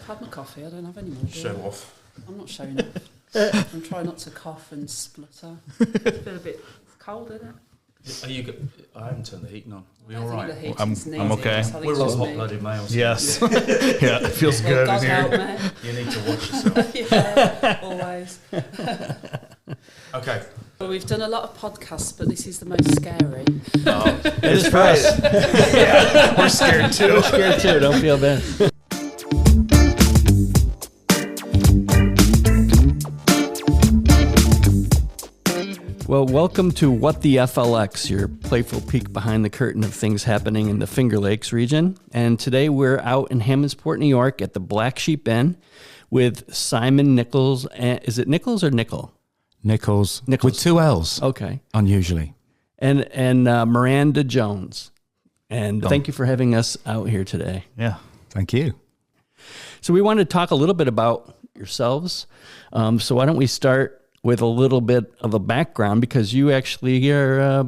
I've had my coffee. I don't have any more. Show off. I'm not showing off. I'm trying not to cough and splutter. I feel a bit cold, isn't it? Are you good? I haven't turned the heating on. Are we all right? I'm okay. We're all hot-blooded males. Yes. Yeah, it feels good in here. Help me. You need to watch yourself. Yeah, always. Okay. Well, we've done a lot of podcasts, but this is the most scary. Oh, it is for us. Yeah, we're scared too. We're scared too. Don't feel bad. Well, welcome to What the FLX, your playful peek behind the curtain of things happening in the Finger Lakes region. And today we're out in Hammondsport, New York at the Black Sheep Inn with Simon Nichols. Is it Nichols or Nickel? Nichols. With two L's. Okay. Unusually. And Miranda Jones. And thank you for having us out here today. Yeah. Thank you. So we wanted to talk a little bit about yourselves. So why don't we start with a little bit of a background, because you actually are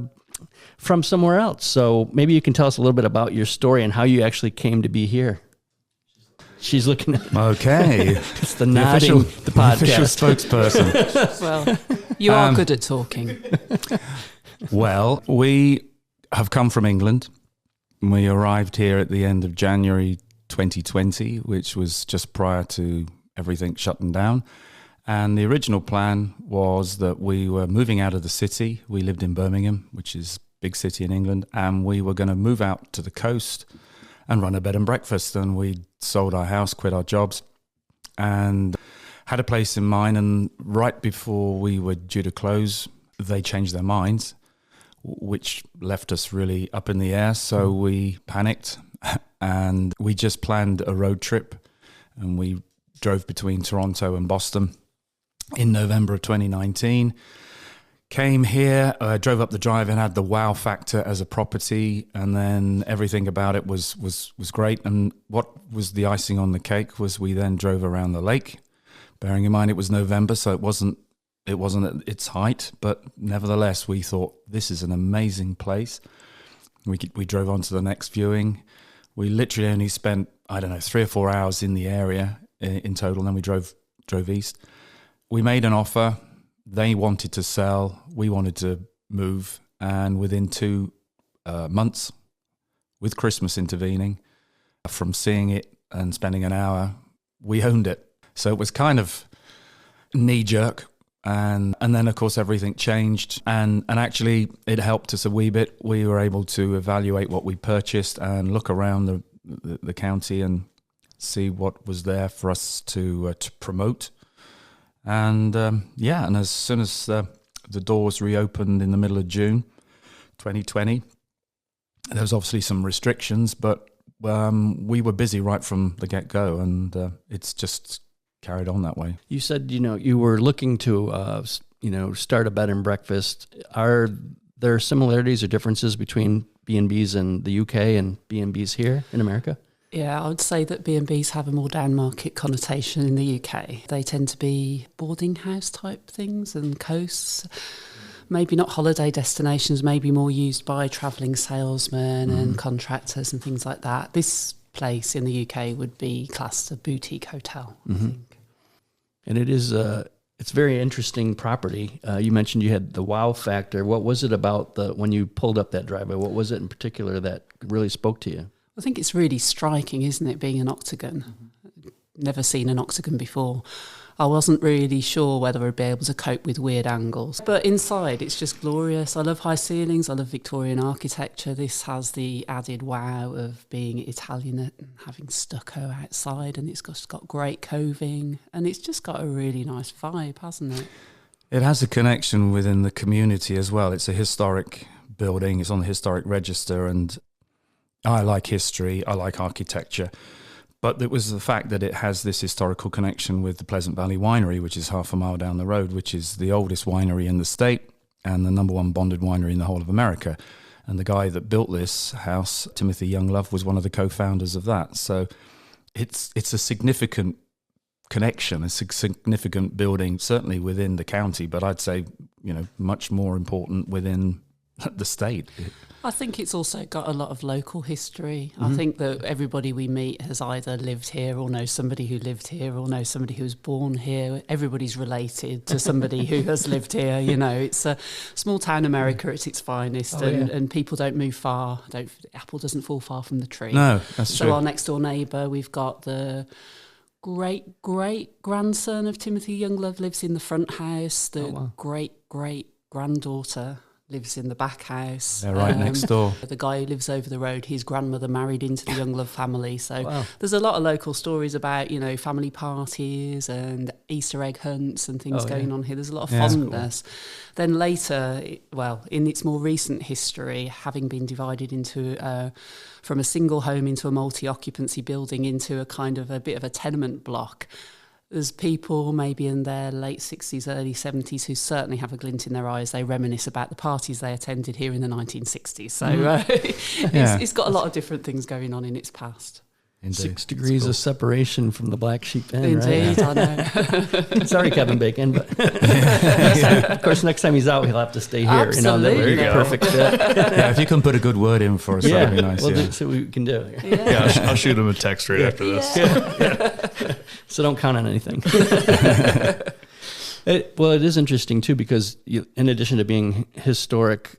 from somewhere else. So maybe you can tell us a little bit about your story and how you actually came to be here. She's looking at Okay. It's the nodding, the podcast. Official spokesperson. Well, you are good at talking. Well, we have come from England. We arrived here at the end of January 2020, which was just prior to everything shutting down. And the original plan was that we were moving out of the city. We lived in Birmingham, which is a big city in England, and we were going to move out to the coast and run a bed and breakfast. And we sold our house, quit our jobs, and had a place in mind. And right before we were due to close, they changed their minds, which left us really up in the air. So we panicked, and we just planned a road trip, and we drove between Toronto and Boston in November of 2019, came here, drove up the drive and had the wow factor as a property, and then everything about it was great. And what was the icing on the cake was we then drove around the lake, bearing in mind it was November, so it wasn't at its height, but nevertheless we thought this is an amazing place. We drove on to the next viewing. We literally only spent 3 or 4 hours in the area in total, and then we drove east. We made an offer. They wanted to sell. We wanted to move. And within 2 months, with Christmas intervening, from seeing it and spending an hour, we owned it. So it was kind of knee-jerk. And then, of course, everything changed. And actually, it helped us a wee bit. We were able to evaluate what we purchased and look around the county and see what was there for us to promote. And and as soon as the doors reopened in the middle of June 2020, there was obviously some restrictions, but we were busy right from the get-go, and it's just carried on that way. You said, you were looking to, start a bed and breakfast. Are there similarities or differences between B&Bs in the UK and B&Bs here in America? Yeah, I would say that B&Bs have a more down market connotation in the UK. They tend to be boarding house type things and coasts, maybe not holiday destinations, maybe more used by travelling salesmen and contractors and things like that. This place in the UK would be classed a boutique hotel, I think. And it is it's very interesting property. You mentioned you had the wow factor. What was it about when you pulled up that driveway? What was it in particular that really spoke to you? I think it's really striking, isn't it, being an octagon? Never seen an octagon before. I wasn't really sure whether I'd be able to cope with weird angles. But inside, it's just glorious. I love high ceilings. I love Victorian architecture. This has the added wow of being Italian and having stucco outside, and it's just got great coving, and it's just got a really nice vibe, hasn't it? It has a connection within the community as well. It's a historic building. It's on the historic register, and I like history, I like architecture, but it was the fact that it has this historical connection with the Pleasant Valley Winery, which is half a mile down the road, which is the oldest winery in the state and the #1 bonded winery in the whole of America. And the guy that built this house, Timothy Younglove, was one of the co-founders of that. So it's a significant connection, a significant building, certainly within the county, but I'd say, much more important within the state. I think it's also got a lot of local history. I think that everybody we meet has either lived here or knows somebody who lived here or knows somebody who was born here. Everybody's related to somebody who has lived here. You know, it's a small town America at its finest, and people don't move far. Apple doesn't fall far from the tree. No, that's true. So our next door neighbour, we've got the great grandson of Timothy Younglove lives in the front house. The great granddaughter lives in the back house. They're right next door. The guy who lives over the road, his grandmother married into the Younglove family. So there's a lot of local stories about, you know, family parties and Easter egg hunts and things going on here. There's a lot of fondness. Cool. Then later, in its more recent history, having been divided into from a single home into a multi-occupancy building into a kind of a bit of a tenement block, there's people maybe in their late 60s, early 70s who certainly have a glint in their eyes. They reminisce about the parties they attended here in the 1960s. So it's got a lot of different things going on in its past. Indeed. 6 degrees of separation from the black sheep inn, Indeed, right? I know. Sorry, Kevin Bacon, but of course, next time he's out, he'll have to stay here. Absolutely. You know, perfect fit. Yeah, if you can put a good word in for us, that'd be nice. We'll see what we can do. Yeah, I'll shoot him a text right after this. Yeah. So don't count on anything. It is interesting too, because in addition to being historic,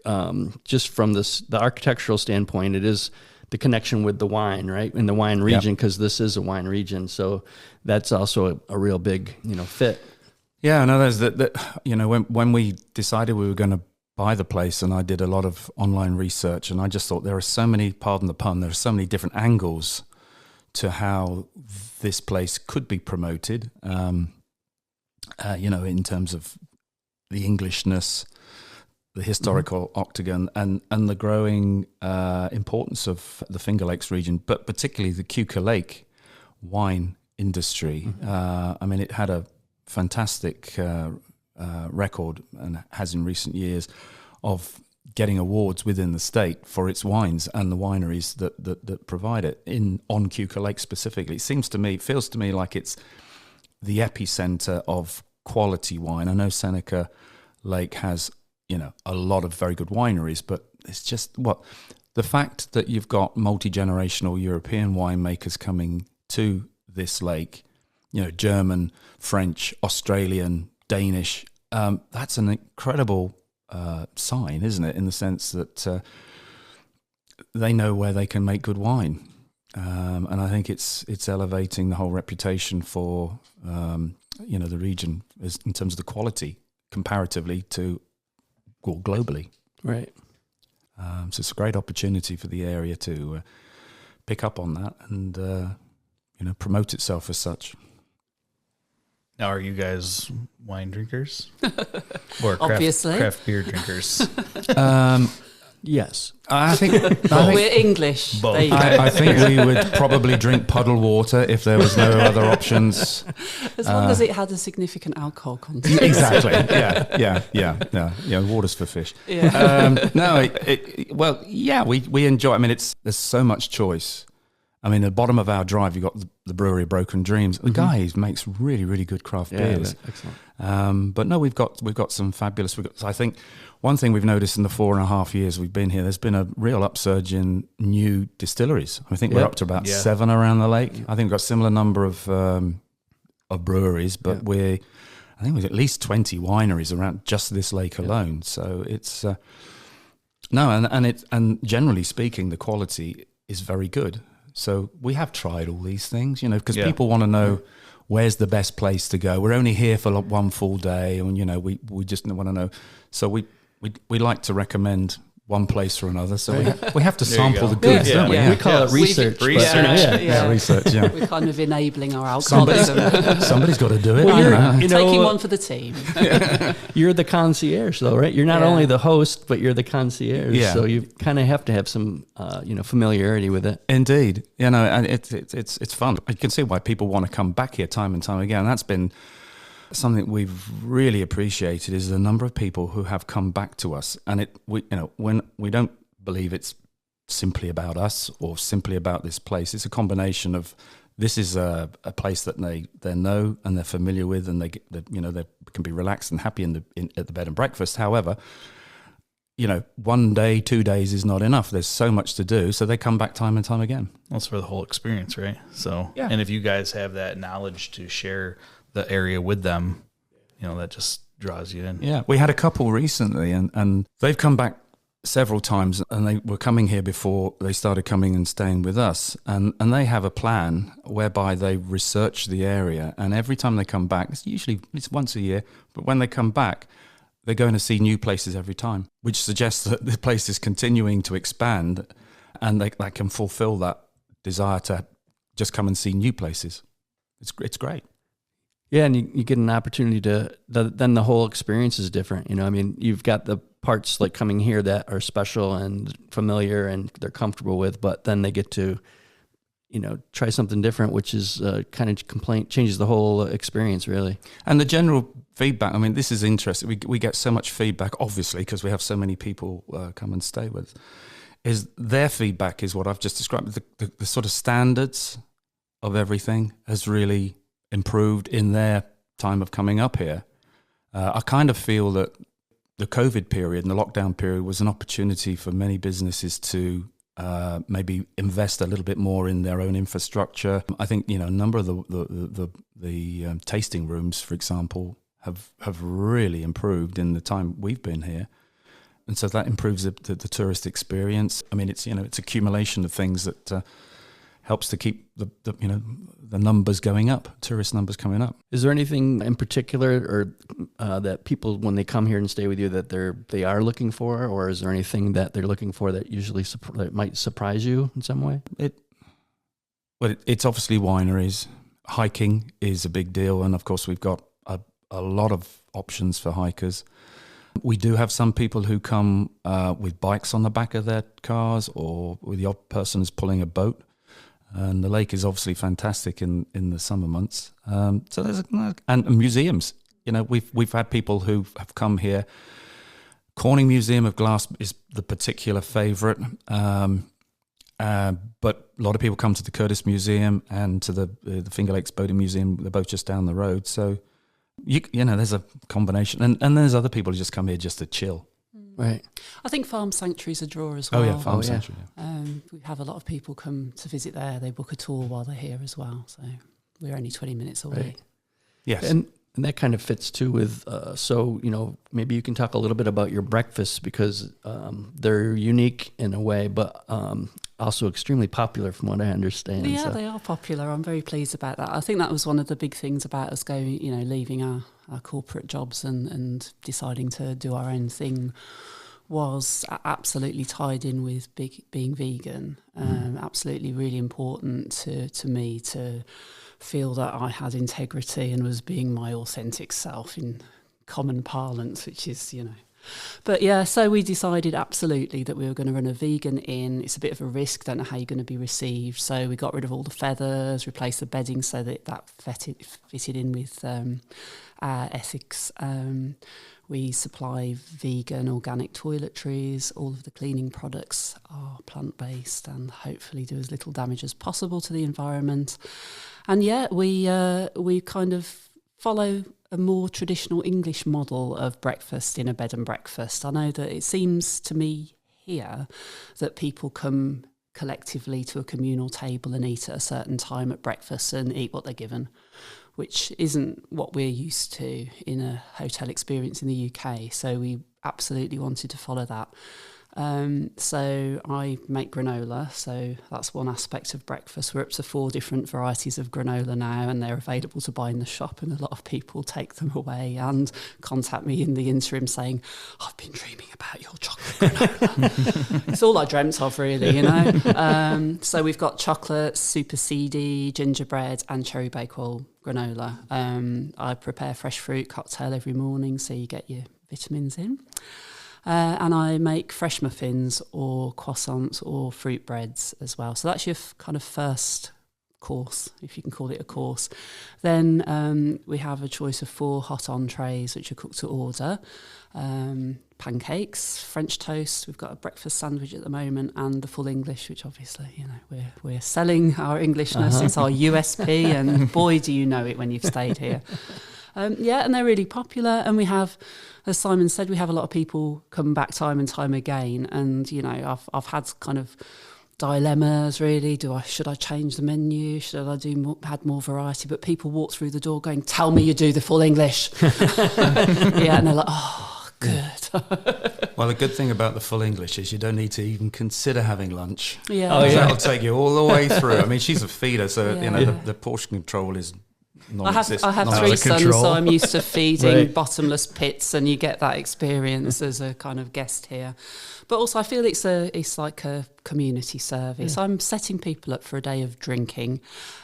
just from the architectural standpoint, it is the connection with the wine, right? In the wine region, because this is a wine region. So that's also a real big, fit. Yeah, no, there's that, when we decided we were going to buy the place, and I did a lot of online research, and I just thought there are so many, pardon the pun, there are so many different angles to how this place could be promoted, in terms of the Englishness, the historical octagon, and the growing importance of the Finger Lakes region, but particularly the Keuka Lake wine industry. It had a fantastic record, and has in recent years, of getting awards within the state for its wines and the wineries that provide it on Keuka Lake specifically. It feels to me like it's the epicenter of quality wine. I know Seneca Lake has a lot of very good wineries, but it's just the fact that you've got multi-generational European winemakers coming to this lake, German, French, Australian, Danish, that's an incredible sign, isn't it? In the sense that they know where they can make good wine. And I think it's elevating the whole reputation for, the region in terms of the quality comparatively to globally. Right. So it's a great opportunity for the area to pick up on that and, promote itself as such. Now, are you guys wine drinkers? Or Obviously. craft beer drinkers? Yes. I think we're English. Both. There you go. I think we would probably drink puddle water if there was no other options. As long as it had a significant alcohol content. Exactly. Yeah. Water's for fish. Yeah. We enjoy. There's so much choice. At the bottom of our drive, you've got the brewery Broken Dreams. The guy makes really, really good craft beers. Excellent. But no, we've got some fabulous. I think one thing we've noticed in the 4.5 years we've been here, there's been a real upsurge in new distilleries. I think we're up to about 7 around the lake. I think we've got a similar number of breweries, but I think we've at least 20 wineries around just this lake alone. So it's and generally speaking, the quality is very good. So we have tried all these things, because people want to know where's the best place to go. We're only here for one full day, and we just want to know. So we like to recommend one place or another. So we have to sample the goods, don't we? Yeah. We call it research. Research. Yeah. We're kind of enabling our alcoholism. Somebody's got to do it. Well, taking one for the team. You're the concierge, though, right? You're not only the host, but you're the concierge. Yeah. So you kind of have to have some, familiarity with it. Indeed, and it's fun. I can see why people want to come back here time and time again. That's been something we've really appreciated, is the number of people who have come back to us, and when we don't believe it's simply about us or simply about this place. It's a combination of this is a place that they know and they're familiar with, and they can be relaxed and happy at the bed and breakfast. However, 1 day, 2 days is not enough. There's so much to do. So they come back time and time again. That's for the whole experience, right? So, Yeah. And if you guys have that knowledge to share the area with them, that just draws you in. Yeah. We had a couple recently and they've come back several times, and they were coming here before they started coming and staying with us. And they have a plan whereby they research the area. And every time they come back, it's once a year, but when they come back, they're going to see new places every time, which suggests that the place is continuing to expand, and they can fulfill that desire to just come and see new places. It's great. Yeah, and you get an opportunity then the whole experience is different. You've got the parts like coming here that are special and familiar and they're comfortable with, but then they get to, try something different, which is kind of changes the whole experience, really. And the general feedback, this is interesting. We get so much feedback, obviously, because we have so many people come and stay with us. Is their feedback is what I've just described. The sort of standards of everything has really improved in their time of coming up here. I kind of feel that the COVID period and the lockdown period was an opportunity for many businesses to maybe invest a little bit more in their own infrastructure. I think a number of the tasting rooms, for example, have really improved in the time we've been here, and so that improves the tourist experience. It's accumulation of things that helps to keep the numbers going up, tourist numbers coming up. Is there anything in particular, or that people, when they come here and stay with you, that they are looking for, or is there anything that they're looking for that usually that might surprise you in some way? It's obviously wineries. Hiking is a big deal, and of course we've got a lot of options for hikers. We do have some people who come with bikes on the back of their cars, or with the odd person who's pulling a boat. And the lake is obviously fantastic in the summer months. So there's and museums. We've had people who have come here. Corning Museum of Glass is the particular favourite, but a lot of people come to the Curtis Museum and to the Finger Lakes Boating Museum. They're both just down the road. So there's a combination, and there's other people who just come here just to chill. Right. I think Farm Sanctuary's a draw as well. Oh yeah, Farm Sanctuary. Yeah. We have a lot of people come to visit there. They book a tour while they're here as well. So we're only 20 minutes away. Right. Yes. And that kind of fits too with, maybe you can talk a little bit about your breakfasts, because they're unique in a way, but also extremely popular from what I understand. Yeah, they are popular. I'm very pleased about that. I think that was one of the big things about us going, leaving our corporate jobs and deciding to do our own thing, was absolutely tied in with being vegan. Absolutely really important to me to feel that I had integrity and was being my authentic self in common parlance, which is, But yeah, so we decided absolutely that we were going to run a vegan inn. It's a bit of a risk, don't know how you're going to be received. So we got rid of all the feathers, replaced the bedding so that fitted in with our ethics. We supply vegan, organic toiletries. All of the cleaning products are plant-based and hopefully do as little damage as possible to the environment. And yeah, we kind of follow a more traditional English model of breakfast in a bed and breakfast. I know that it seems to me here that people come collectively to a communal table and eat at a certain time at breakfast and eat what they're given, which isn't what we're used to in a hotel experience in the UK. So we absolutely wanted to follow that. So I make granola, so that's one aspect of breakfast. We're up to 4 different varieties of granola now, and they're available to buy in the shop, and a lot of people take them away and contact me in the interim saying, I've been dreaming about your chocolate granola. It's all I dreamt of, really, So we've got chocolate, super seedy, gingerbread and cherry bakewell granola. I prepare fresh fruit cocktail every morning, so you get your vitamins in. And I make fresh muffins or croissants or fruit breads as well. So that's your kind of first course, if you can call it a course. Then we have a choice of 4 hot entrees, which are cooked to order. Pancakes, French toast. We've got a breakfast sandwich at the moment, and the full English, which obviously, we're selling our Englishness. It's our USP, and boy, do you know it when you've stayed here. And they're really popular. And we have as Simon said, we have a lot of people come back time and time again, and I've had kind of dilemmas really. Should I change the menu? Should I add more variety? But people walk through the door going, "Tell me you do the full English." Yeah, and they're like, "Oh, good." Well, the good thing about the full English is you don't need to even consider having lunch. Yeah, That'll take you all the way through. I mean, she's a feeder, so Yeah. The portion control is I have non-existent. three sons, control. so I'm used to feeding Right. bottomless pits, and you get that experience as a kind of guest here. But also, I feel it's like a community service. I'm setting people up for a day of drinking,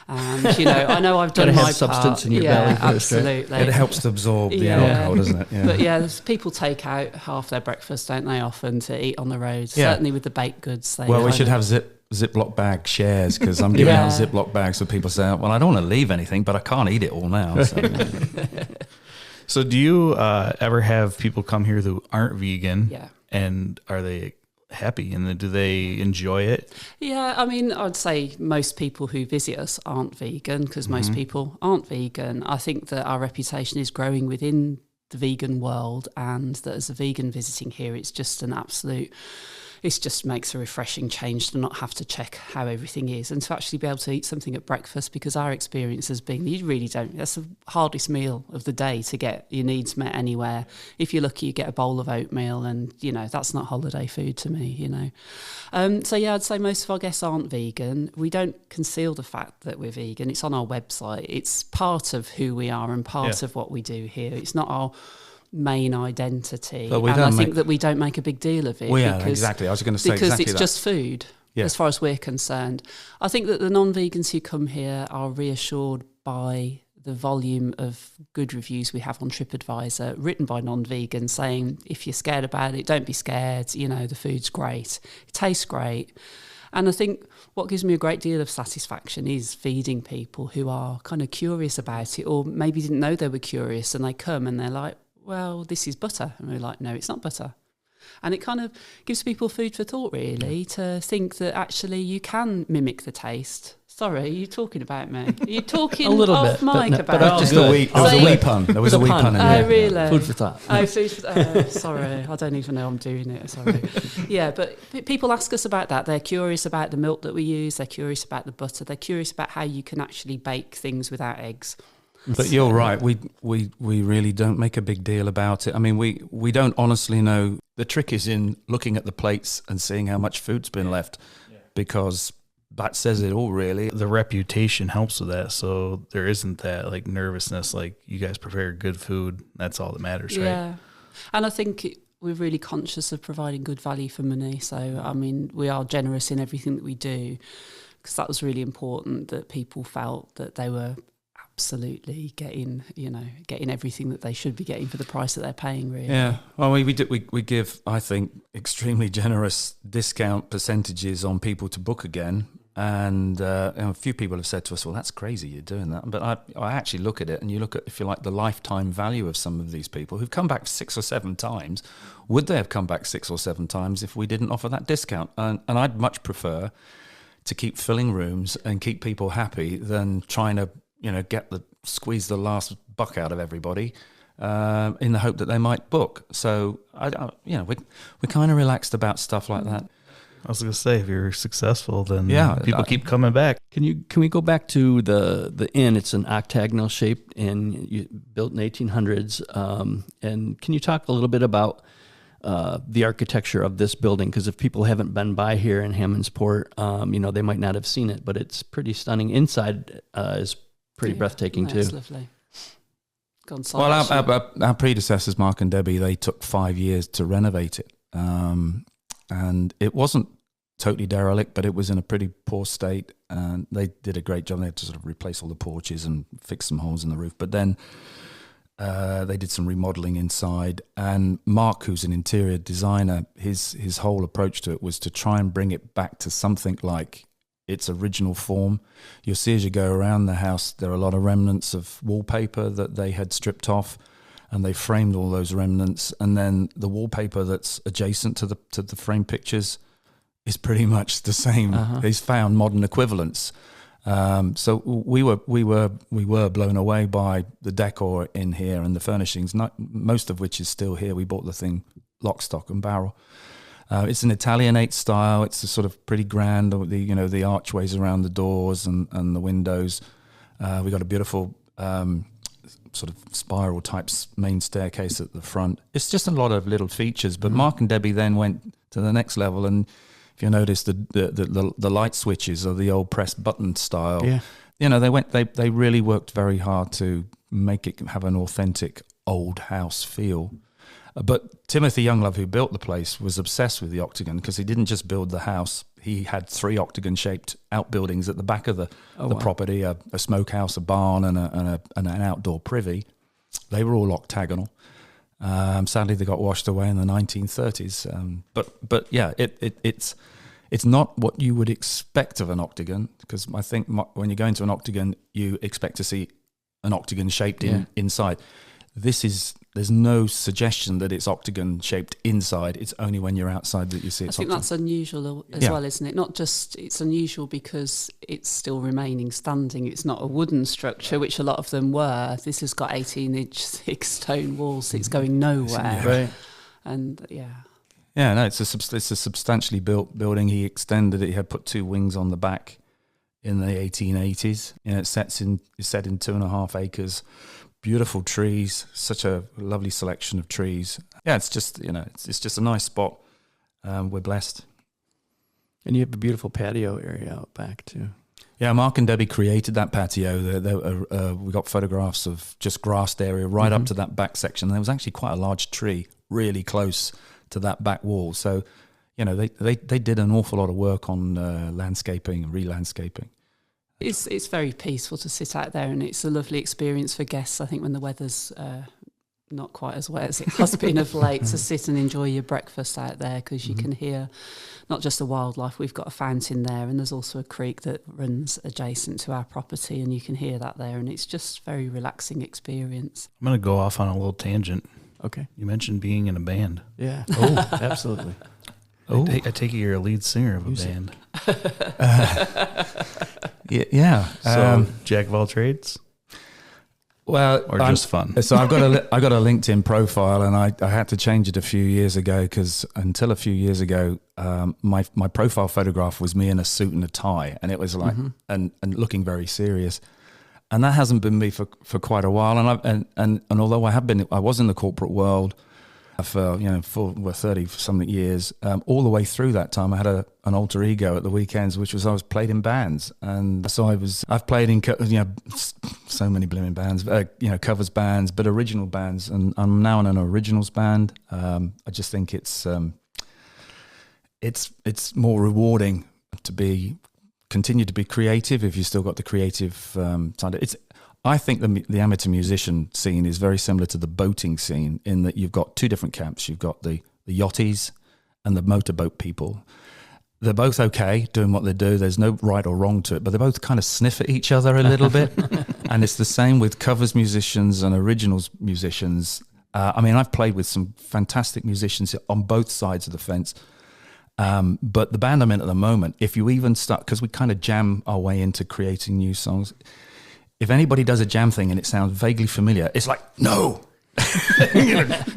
and I know I've done Gotta my have substance part. in your belly first, right? absolutely. It helps to absorb the Yeah. alcohol, doesn't it? Yeah. But yeah, people take out half their breakfast, don't they, often to eat on the road. Yeah. Certainly with the baked goods. Well, we should have Ziploc bag shares, because I'm giving out Yeah. Ziploc bags so people say, well, I don't want to leave anything, but I can't eat it all now. So. So do you ever have people come here who aren't vegan? Yeah. And are they happy, and do they enjoy it? Yeah, I mean, I'd say most people who visit us aren't vegan, because most people aren't vegan. I think that our reputation is growing within the vegan world, and that as a vegan visiting here, it's just an absolute... It just makes a refreshing change to not have to check how everything is, and to actually be able to eat something at breakfast, because our experience has been you really don't. That's the hardest meal of the day to get your needs met anywhere. If you're lucky, you get a bowl of oatmeal, and that's not holiday food to me. So yeah, I'd say most of our guests aren't vegan. We don't conceal the fact that we're vegan. It's on our website. It's part of who we are and part of what we do here. It's not our main identity, But and I think that we don't make a big deal of it. Well, yeah, exactly. I was going to say because exactly it's that. just food, Yeah. as far as we're concerned. I think that the non-vegans who come here are reassured by the volume of good reviews we have on TripAdvisor, written by non-vegans, saying if you're scared about it, don't be scared. The food's great, it tastes great. And I think what gives me a great deal of satisfaction is feeding people who are kind of curious about it, or maybe didn't know they were curious, and they come and they're like, well, this is butter. And we're like, no, it's not butter. And it kind of gives people food for thought, really, to think that actually you can mimic the taste. Sorry, are you talking about me? Are you talking A little off bit, but mic no- about but it? Just good. a wee, there was a So- wee pun. There was a wee pun in Oh, there. really? Food for thought. Oh, sorry, I don't even know I'm doing it. Sorry. Yeah, but people ask us about that. They're curious about the milk that we use. They're curious about the butter. They're curious about how you can actually bake things without eggs. But you're right. We really don't make a big deal about it. I mean, we don't honestly know. The trick is in looking at the plates and seeing how much food's been left, because that says it all, really. The reputation helps with that, so there isn't that like nervousness. Like, you guys prepare good food. That's all that matters, right? Yeah, and I think we're really conscious of providing good value for money. So, I mean, we are generous in everything that we do, because that was really important, that people felt that they were absolutely getting everything that they should be getting for the price that they're paying, really. Yeah. Well, we give, I think, extremely generous discount percentages on people to book again. And a few people have said to us, well, that's crazy you're doing that. But I actually look at it, and you look at, if you like, the lifetime value of some of these people who've come back 6 or 7 times. Would they have come back 6 or 7 times if we didn't offer that discount? And I'd much prefer to keep filling rooms and keep people happy than trying to, squeeze the last buck out of everybody in the hope that they might book. So, we're kind of relaxed about stuff like that. I was going to say, if you're successful, then Yeah, people keep coming back. Can we go back to the inn? It's an octagonal shaped inn, built in 1800s. And can you talk a little bit about the architecture of this building? Because if people haven't been by here in Hammondsport, they might not have seen it, but it's pretty stunning. Inside is pretty breathtaking too. It's lovely. Gone Well, silent. our predecessors, Mark and Debbie, they took 5 years to renovate it. And it wasn't totally derelict, but it was in a pretty poor state. And they did a great job. They had to sort of replace all the porches and fix some holes in the roof. But then they did some remodeling inside. And Mark, who's an interior designer, his whole approach to it was to try and bring it back to something like its original form. You'll see as you go around the house, there are a lot of remnants of wallpaper that they had stripped off, and they framed all those remnants. And then the wallpaper that's adjacent to the frame pictures is pretty much the same. He's found modern equivalents. So we were blown away by the decor in here and the furnishings, most of which is still here. We bought the thing lock, stock and barrel. It's an Italianate style. It's a sort of pretty grand, the archways around the doors and the windows. We got a beautiful sort of spiral type main staircase at the front. It's just a lot of little features. But Mark and Debbie then went to the next level, and if you notice the light switches are the old press button style. Yeah. They really worked very hard to make it have an authentic old house feel. But Timothy Younglove, who built the place, was obsessed with the octagon because he didn't just build the house. He had 3 octagon-shaped outbuildings at the back of the property, a smokehouse, a barn, and an outdoor privy. They were all octagonal. Sadly, they got washed away in the 1930s. But yeah, it's not what you would expect of an octagon, because I think when you go into an octagon, you expect to see an octagon shaped inside. There's no suggestion that it's octagon shaped inside. It's only when you're outside that you see it's octagon. I think that's unusual as well, isn't it? Not just, it's unusual because it's still remaining standing. It's not a wooden structure, which a lot of them were. This has got 18-inch thick stone walls. So it's going nowhere. Right. And yeah, no, it's a substantially built building. He extended it. He had put 2 wings on the back in the 1880s. It's set in 2.5 acres. Beautiful trees, such a lovely selection of trees. Yeah, it's just it's just a nice spot. We're blessed. And you have a beautiful patio area out back too. Yeah, Mark and Debbie created that patio. We got photographs of just grassed area right up to that back section. There was actually quite a large tree really close to that back wall. So, they did an awful lot of work on landscaping and re-landscaping. It's very peaceful to sit out there, and it's a lovely experience for guests. I think when the weather's not quite as wet as it has been of late, to sit and enjoy your breakfast out there, because you can hear not just the wildlife. We've got a fountain there, and there's also a creek that runs adjacent to our property, and you can hear that there, and it's just a very relaxing experience. I'm going to go off on a little tangent. Okay. You mentioned being in a band. Yeah. Oh, absolutely. I take it you're a lead singer of a band. Yeah. So jack of all trades? Well, or just fun? So I got a LinkedIn profile, and I had to change it a few years ago, because until a few years ago, my profile photograph was me in a suit and a tie, and it was like and looking very serious. And that hasn't been me for quite a while. And although I was in the corporate world for 30 something years, all the way through that time I had an alter ego at the weekends, which was I was played in bands. And so I've played in so many blooming bands, covers bands, but original bands, and I'm now in an originals band. I just think it's more rewarding to continue to be creative if you still got the creative side. I think the amateur musician scene is very similar to the boating scene, in that you've got 2 different camps. You've got the yachties and the motorboat people. They're both okay doing what they do. There's no right or wrong to it, but they both kind of sniff at each other a little bit. And it's the same with covers musicians and originals musicians. I've played with some fantastic musicians on both sides of the fence. But the band I'm in at the moment, if you even start, because we kind of jam our way into creating new songs, if anybody does a jam thing and it sounds vaguely familiar, it's like, no,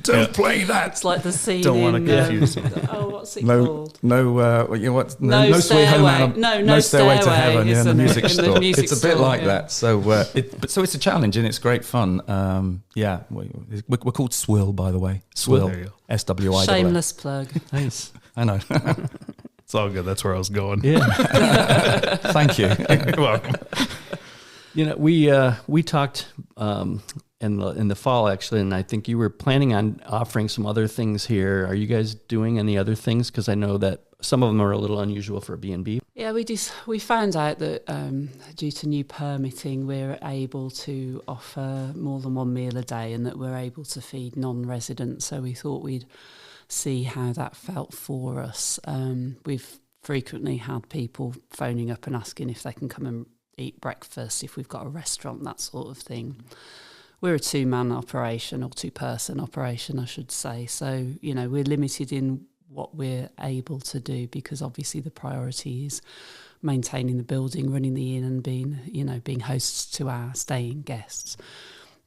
don't play that. It's like the scene don't want to confuse what's it called? No Sweet Home, no Stairway to Heaven, in the music store. It's a bit like that. So it's a challenge, and it's great fun. We're called Swill, by the way. Swill, SWI. Shameless plug. Nice. I know. It's all good. That's where I was going. Yeah. Thank you. You're welcome. We talked in the fall, actually, and I think you were planning on offering some other things here. Are you guys doing any other things? Because I know that some of them are a little unusual for a B&B. Yeah, we found out that due to new permitting, we're able to offer more than 1 meal a day, and that we're able to feed non-residents. So we thought we'd see how that felt for us. We've frequently had people phoning up and asking if they can come and eat breakfast, if we've got a restaurant, that sort of thing. We're a 2-man operation, or 2-person operation, I should say. So, we're limited in what we're able to do, because obviously the priority is maintaining the building, running the inn, and being hosts to our staying guests.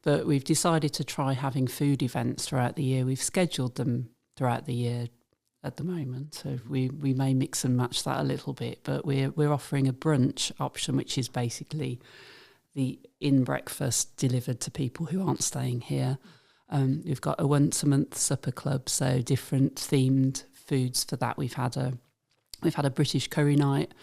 But we've decided to try having food events throughout the year. We've scheduled them throughout the year at the moment, so we may mix and match that a little bit. But we're offering a brunch option, which is basically the inn breakfast delivered to people who aren't staying here. We've got a once a month supper club, so different themed foods for that. We've had a British curry night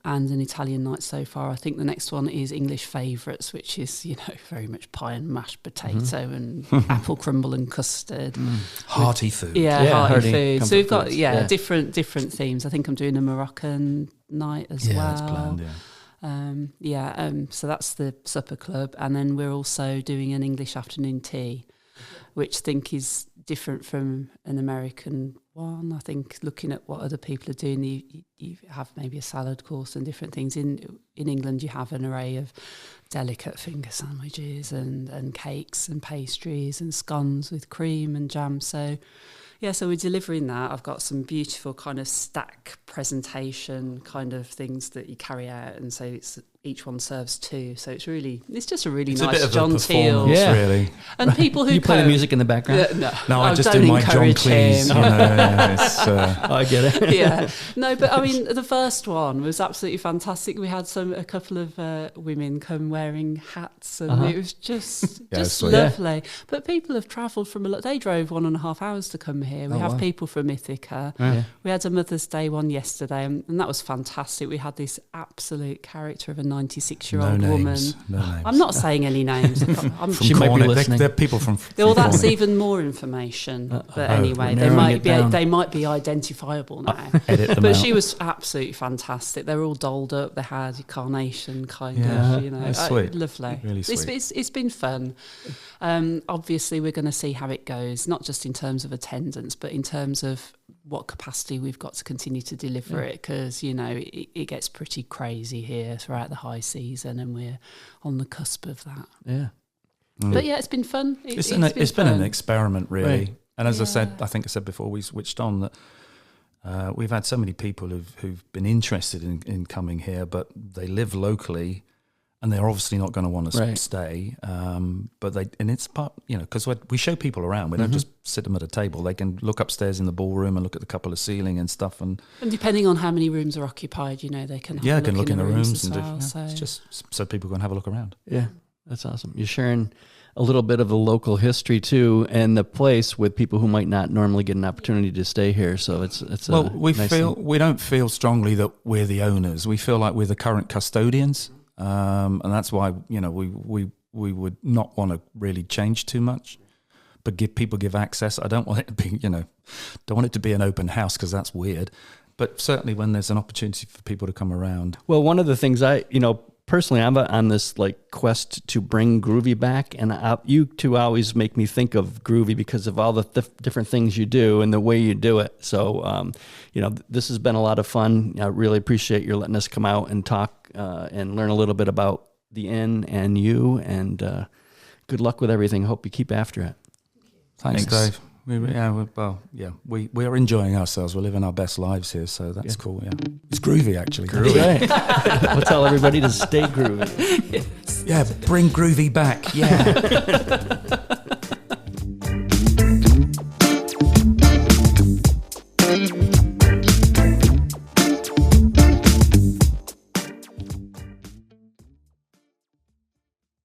and an Italian night so far. I think the next one is English favourites, which is, very much pie and mashed potato and apple crumble and custard. Hearty food. Hearty food. So we've got foods. different themes. I think I'm doing a Moroccan night as well. It's planned, so that's the supper club, and then we're also doing an English afternoon tea, which I think is different from an American one. I think looking at what other people are doing, you have maybe a salad course and different things. In England, you have an array of delicate finger sandwiches and cakes and pastries and scones with cream and jam. So we're delivering that. I've got some beautiful kind of stack presentation kind of things that you carry out, and so each one serves two. So it's just a really nice a bit of John a Teal. Yeah. really. And people who You play the music in the background? No, I just don't do my John encourage Cleese. him. I get it. Yeah, no, but I mean, the first one was absolutely fantastic. We had a couple of women come wearing hats, and it was just sweet. lovely. But people have travelled from they drove 1.5 hours to come here. We have wow. people from Ithaca. Yeah. We had a Mother's Day one yesterday, and that was fantastic. We had this absolute character of a 96-year-old woman. No names. I'm not saying any names. She might be Cornet. listening. They're people from Well, that's Cornet. even more information. But anyway, we're narrowing it down. they might be identifiable now. Edit them But out. she was absolutely fantastic. They were all dolled up. They had a carnation kind Yeah, of, that's sweet. Lovely. Really sweet. It's been fun. Obviously, we're going to see how it goes, not just in terms of attendance, but in terms of what capacity we've got to continue to deliver it, because it gets pretty crazy here throughout the high season, and we're on the cusp of that. Yeah. But it's been fun. It's been an experiment, really. Right. And as I said before we switched on, that we've had so many people who've been interested in coming here, but they live locally, and they're obviously not going to want to stay. But it's part, because we show people around. We don't just sit them at a table. They can look upstairs in the ballroom and look at the couple of ceiling and stuff. And depending on how many rooms are occupied, they can have look in the rooms as and well. it's just so people can have a look around. Yeah, that's awesome. You're sharing a little bit of the local history too, and the place with people who might not normally get an opportunity to stay here. So it's we nice we don't feel strongly that we're the owners. We feel like we're the current custodians, and that's why we would not want to really change too much, but give access. I don't want it to be don't want it to be an open house, because that's weird. But certainly when there's an opportunity for people to come around. Well, one of the things personally, I'm on this quest to bring groovy back, and you two always make me think of groovy because of all the different things you do and the way you do it. So, this has been a lot of fun. I really appreciate your letting us come out and talk and learn a little bit about the inn and you. And good luck with everything. Hope you keep after it. Thanks, Dave. We are enjoying ourselves. We're living our best lives here, so that's cool. Yeah, it's groovy actually. Right. We'll tell everybody to stay groovy. Yeah, bring groovy back. Yeah.